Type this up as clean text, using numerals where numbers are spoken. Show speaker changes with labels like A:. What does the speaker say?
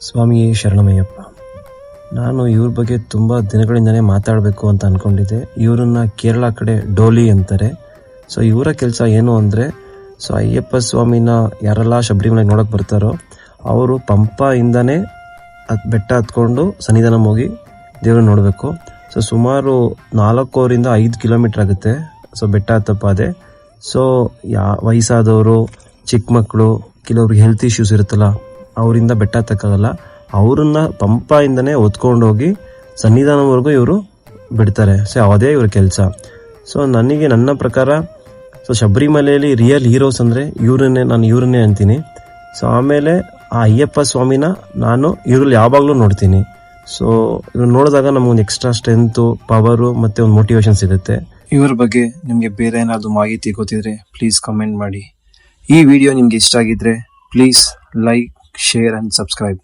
A: ಸ್ವಾಮಿಯೇ ಶರಣಮಯ್ಯಪ್ಪ. ನಾನು ಇವ್ರ ಬಗ್ಗೆ ತುಂಬ ದಿನಗಳಿಂದನೇ ಮಾತಾಡಬೇಕು ಅಂತ ಅಂದ್ಕೊಂಡಿದ್ದೆ. ಇವರನ್ನ ಕೇರಳ ಕಡೆ ಡೋಲಿ ಅಂತಾರೆ. ಸೊ ಇವರ ಕೆಲಸ ಏನು ಅಂದರೆ, ಸೊ ಅಯ್ಯಪ್ಪ ಸ್ವಾಮಿನ ಯಾರೆಲ್ಲ ಶಬರಿಮಲೆಗೆ ನೋಡೋಕೆ ಬರ್ತಾರೋ ಅವರು ಪಂಪಾಯಿಂದನೇ ಬೆಟ್ಟ ಹತ್ಕೊಂಡು ಸನ್ನಿಧಾನ ಹೋಗಿ ದೇವ್ರನ್ನ ನೋಡಬೇಕು. ಸೊ ಸುಮಾರು 4-5 ಕಿಲೋಮೀಟರ್ ಆಗುತ್ತೆ. ಸೊ ಬೆಟ್ಟ ಹತ್ತಪ್ಪಾದೆ. ಸೊ ವಯಸ್ಸಾದವರು, ಚಿಕ್ಕ ಮಕ್ಕಳು, ಕೆಲವ್ರಿಗೆ ಹೆಲ್ತ್ ಇಶ್ಯೂಸ್ ಇರುತ್ತಲ್ಲ, ಅವರಿಂದ ಬೆಟ್ಟ ಹತ್ತಕ್ಕಾಗಲ್ಲ. ಅವರನ್ನ ಪಂಪಾಯಿಂದನೇ ಹೊತ್ಕೊಂಡೋಗಿ ಸನ್ನಿಧಾನವರೆಗೂ ಇವರು ಬಿಡ್ತಾರೆ. ಸೊ ಅದೇ ಇವ್ರ ಕೆಲಸ. ಸೊ ನನ್ನ ಪ್ರಕಾರ ಸೊ ಶಬರಿಮಲೆಯಲ್ಲಿ ರಿಯಲ್ ಹೀರೋಸ್ ಅಂದರೆ ನಾನು ಇವರನ್ನೇ ಅಂತೀನಿ. ಸೊ ಆಮೇಲೆ ಆ ಅಯ್ಯಪ್ಪ ಸ್ವಾಮಿನ ನಾನು ಇವ್ರಲ್ಲಿ ಯಾವಾಗಲೂ ನೋಡ್ತೀನಿ. ಸೊ ಇವ್ರು ನೋಡಿದಾಗ ನಮಗೊಂದು ಎಕ್ಸ್ಟ್ರಾ ಸ್ಟ್ರೆಂತು, ಪವರು ಮತ್ತು ಒಂದು ಮೋಟಿವೇಶನ್ ಸಿಗುತ್ತೆ. ಇವ್ರ ಬಗ್ಗೆ ನಿಮಗೆ ಬೇರೆ ಏನಾದರೂ ಮಾಹಿತಿ ಗೊತ್ತಿದ್ರೆ ಪ್ಲೀಸ್ ಕಮೆಂಟ್ ಮಾಡಿ. ಈ ವಿಡಿಯೋ ನಿಮಗೆ ಇಷ್ಟ ಆಗಿದ್ರೆ please like, share and subscribe.